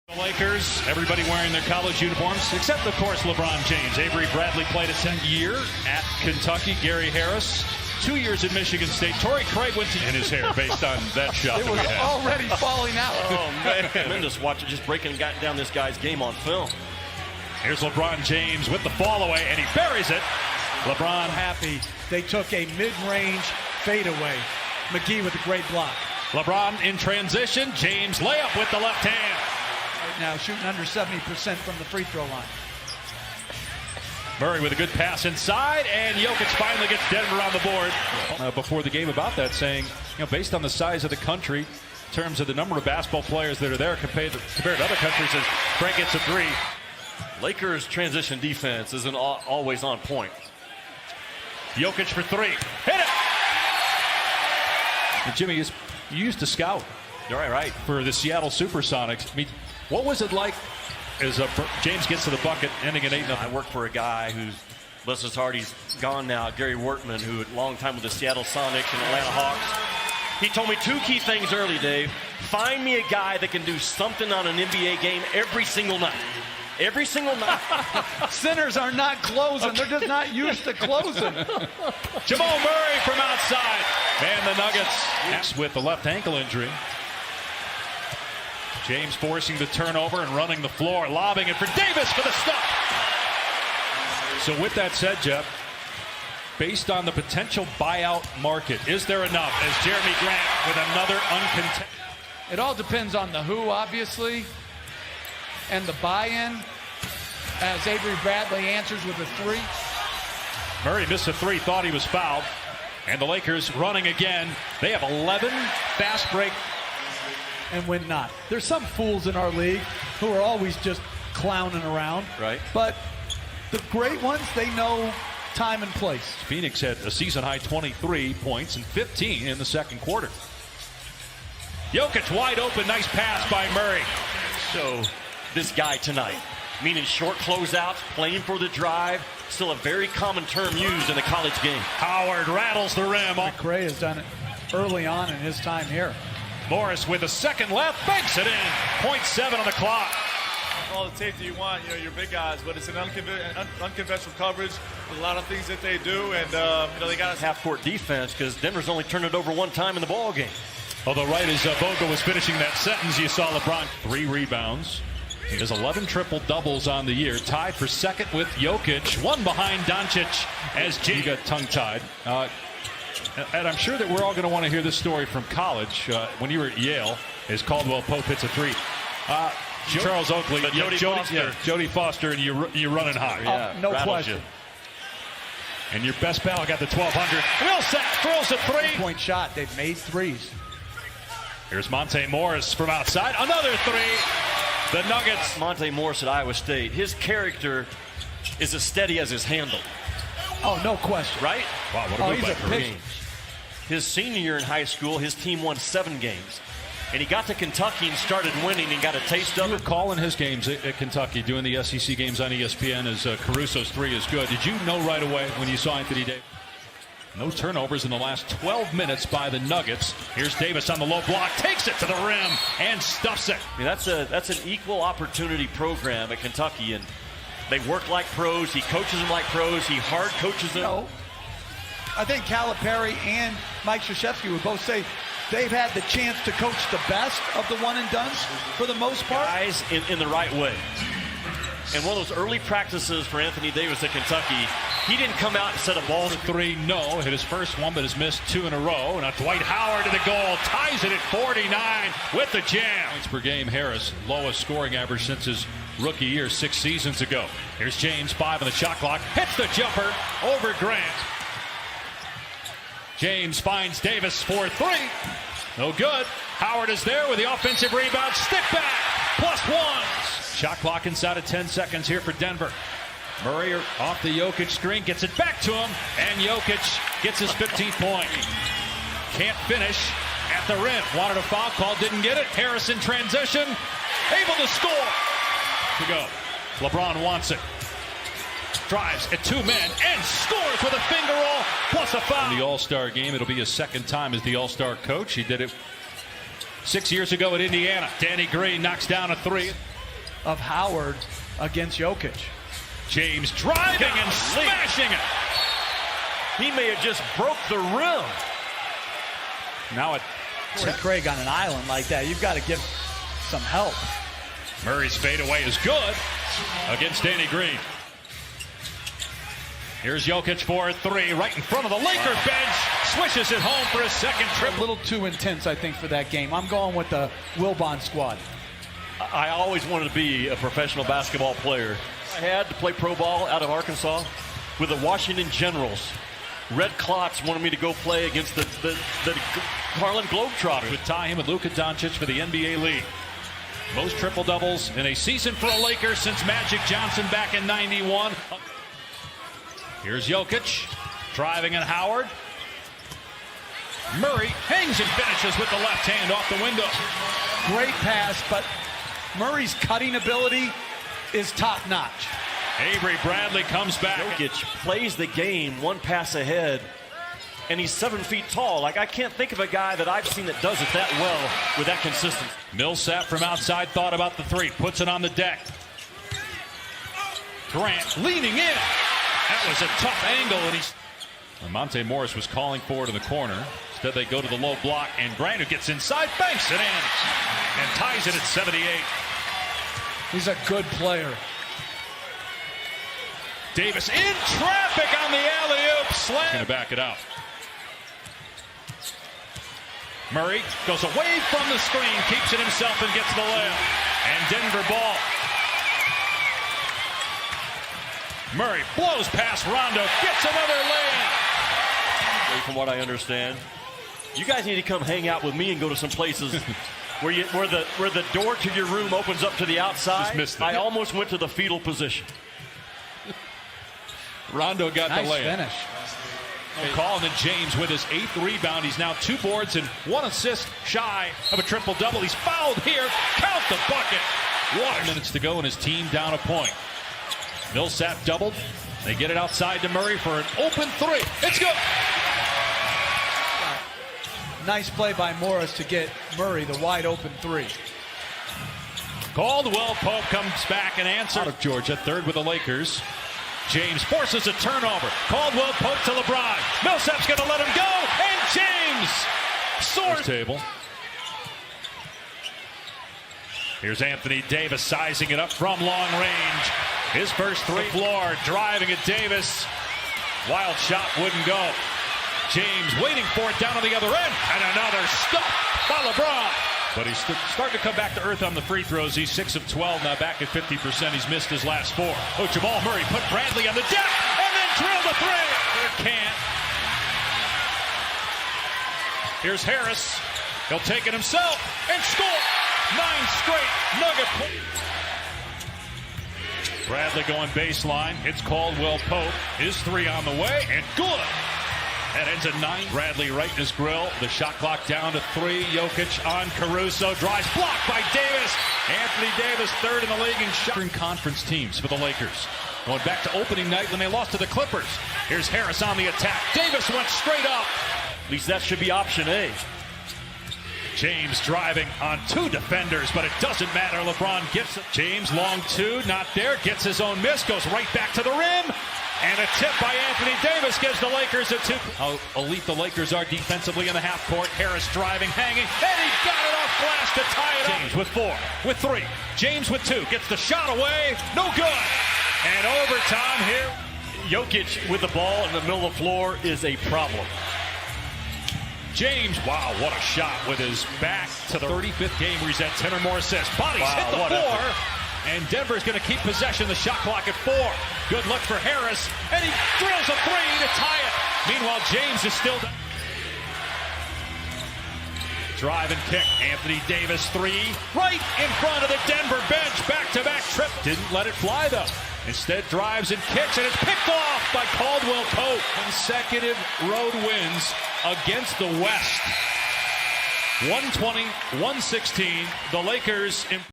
The Lakers, everybody wearing their college uniforms, except, of course, LeBron James. Avery Bradley played a 10th year at Kentucky. Gary Harris, 2 years at Michigan State. Torrey Craig went in his hair based on that shot it that we was had. Already falling out. Oh, man. Tremendous watching, just breaking down this guy's game on film. Here's LeBron James with the fall away, and he buries it. LeBron happy. They took a mid-range fadeaway. McGee with a great block. LeBron in transition. James layup with the left hand. Right now shooting under 70% from the free throw line. Murray with a good pass inside, and Jokic finally gets Denver on the board. Before the game about that, saying, based on the size of the country, in terms of the number of basketball players that are there compared to other countries, as Frank gets a three. Lakers' transition defense isn't always on point. Jokic for three. Hit it! And Jimmy, you used to scout. You're right. For the Seattle Supersonics. I mean, what was it like as James gets to the bucket, ending at 8-0? I worked for a guy who's, bless his heart, he's gone now, Gary Wortman, who had a long time with the Seattle Sonics and Atlanta Hawks. He told me two key things early, Dave. Find me a guy that can do something on an NBA game every single night. Every single night. Centers are not closing. They're just not used to closing. Jamal Murray from outside. And the Nuggets with the left ankle injury. James forcing the turnover and running the floor, lobbing it for Davis for the stop. So with that said, Jeff, based on the potential buyout market, is there enough as Jeremy Grant with another uncontested? It all depends on the who, obviously, and the buy-in, as Avery Bradley answers with a three. Murray missed a three, thought he was fouled. And the Lakers running again. They have 11 fast break. And when not. There's some fools in our league who are always just clowning around. Right. But the great ones, they know time and place. Phoenix had a season-high 23 points and 15 in the second quarter. Jokic wide open, nice pass by Murray. So this guy tonight, meaning short closeouts, playing for the drive, still a very common term used in the college game. Howard rattles the rim. McRae has done it early on in his time here. Morris with a second left, banks it in. 0.7 on the clock. All the tape that you want, your big guys, but it's an unconventional coverage. There's a lot of things that they do, and they got half-court defense because Denver's only turned it over one time in the ball game. Although right as Vogel was finishing that sentence, you saw LeBron 3 rebounds. He has 11 triple-doubles on the year, tied for second with Jokic, one behind Doncic as G got tongue-tied. And I'm sure that we're all going to want to hear this story from college. When you were at Yale, as Caldwell Pope hits a three. Charles Oakley, Jody Foster, and you're running high. Yeah, no question. And your best pal got the 1,200. Millsap throws a three-point shot. They've made threes. Here's Monte Morris from outside. Another three. The Nuggets. Monte Morris at Iowa State. His character is as steady as his handle. Oh, no question. Right? Wow, what a good game. His senior year in high school, his team won 7 games. And he got to Kentucky and started winning and got a taste of it. You were calling his games at Kentucky, doing the SEC games on ESPN as Caruso's three is good. Did you know right away when you saw Anthony Davis? No turnovers in the last 12 minutes by the Nuggets. Here's Davis on the low block, takes it to the rim, and stuffs it. I mean, that's an equal opportunity program at Kentucky, and they work like pros. He coaches them like pros. He hard coaches them. No. I think Calipari and Mike Krzyzewski would both say they've had the chance to coach the best of the one-and-dones for the most part. Guys in the right way. And one of those early practices for Anthony Davis at Kentucky, he didn't come out and set a ball three. No, hit his first one, but has missed 2 in a row. Now Dwight Howard to the goal, ties it at 49 with the jam. Points per game, Harris, lowest scoring average since his rookie year 6 seasons ago. Here's James, 5 on the shot clock, hits the jumper over Grant. James finds Davis for 3. No good. Howard is there with the offensive rebound. Stick back. +1. Shot clock inside of 10 seconds here for Denver. Murray off the Jokic screen, gets it back to him, and Jokic gets his 15th point. Can't finish at the rim. Wanted a foul call, didn't get it. Harris in transition, able to score. To go. LeBron wants it. Drives at 2 men and scores with a finger roll plus a foul. In the All-Star game, it'll be his second time as the All-Star coach. He did it 6 years ago at Indiana. Danny Green knocks down a 3. of Howard against Jokic. James driving and smashing it. He may have just broke the rim. Now Craig on an island like that, you've got to give some help. Murray's fadeaway is good against Danny Green. Here's Jokic for three, right in front of the Laker bench. Swishes it home for his second A triple. little too intense, I think, for that game. I'm going with the Wilbon squad. I always wanted to be a professional basketball player. I had to play pro ball out of Arkansas with the Washington Generals. Red Clots wanted me to go play against the Harlem Globetrotters. Would tie him with Luka Doncic for the NBA lead. Most triple doubles in a season for a Laker since Magic Johnson back in '91. Here's Jokic driving at Howard. Murray hangs and finishes with the left hand off the window. Great pass, but Murray's cutting ability is top-notch. Avery Bradley comes back. Jokic plays the game one pass ahead, and he's 7 feet tall. Like, I can't think of a guy that I've seen that does it that well with that consistency. Millsap from outside thought about the three, puts it on the deck. Grant leaning in. That was a tough angle, and Monte Morris was calling for it in the corner. Instead, they go to the low block, and Grant, who gets inside, banks it in and ties it at 78. He's a good player. Davis in traffic on the alley-oop slam. Going to back it out. Murray goes away from the screen, keeps it himself and gets the layup. And Denver ball. Murray blows past Rondo, gets another layup. From what I understand, you guys need to come hang out with me and go to some places where the door to your room opens up to the outside. Just missed it. I almost went to the fetal position. Rondo got Nice the layup. finish. Call, and then James with his 8th rebound. He's now 2 boards and 1 assist shy of a triple-double. He's fouled here. Count the bucket. 1 minutes to go and his team down a point. Millsap doubled. They get it outside to Murray for an open 3. It's good. Nice play by Morris to get Murray the wide open 3. Caldwell Pope comes back and answers. Out of Georgia, 3rd with the Lakers. James forces a turnover. Caldwell Pope to LeBron. Millsap's going to let him go, and James soars. Table. Here's Anthony Davis sizing it up from long range. His first 3 floor, driving at Davis. Wild shot wouldn't go. James waiting for it down on the other end, and another stop by LeBron. But he's starting to come back to earth on the free throws. He's 6 of 12 now, back at 50%. He's missed his last 4. Oh, Jamal Murray put Bradley on the deck and then drilled a 3. Can't. Here's Harris. He'll take it himself and score. 9 straight Nugget points. Bradley going baseline. Hits Caldwell Pope. His 3 on the way and good. That ends at 9. Bradley right in his grill. The shot clock down to 3. Jokic on Caruso. Drives blocked by Davis. Anthony Davis 3rd in the league in shot. Conference teams for the Lakers. Going back to opening night when they lost to the Clippers. Here's Harris on the attack. Davis went straight up. At least that should be option A. James driving on 2 defenders, but it doesn't matter. LeBron gets it. James long 2, not there. Gets his own miss. Goes right back to the rim. And a tip by Anthony Davis gives the Lakers a 2. How elite the Lakers are defensively in the half court. Harris driving, hanging, and he got it off glass to tie it up. James with 4, with 3. James with 2. Gets the shot away. No good. And overtime here. Jokic with the ball in the middle of the floor is a problem. James, wow, what a shot with his back to the 35th game where he's had 10 or more assists. Bodies hit the floor. And Denver's going to keep possession. The shot clock at 4. Good look for Harris. And he drills a 3 to tie it. Meanwhile, James is still down. Drive and kick. Anthony Davis 3. Right in front of the Denver bench. Back-to-back trip. Didn't let it fly, though. Instead, drives and kicks, and it's picked off by Caldwell Pope. Consecutive road wins against the West. 120-116. The Lakers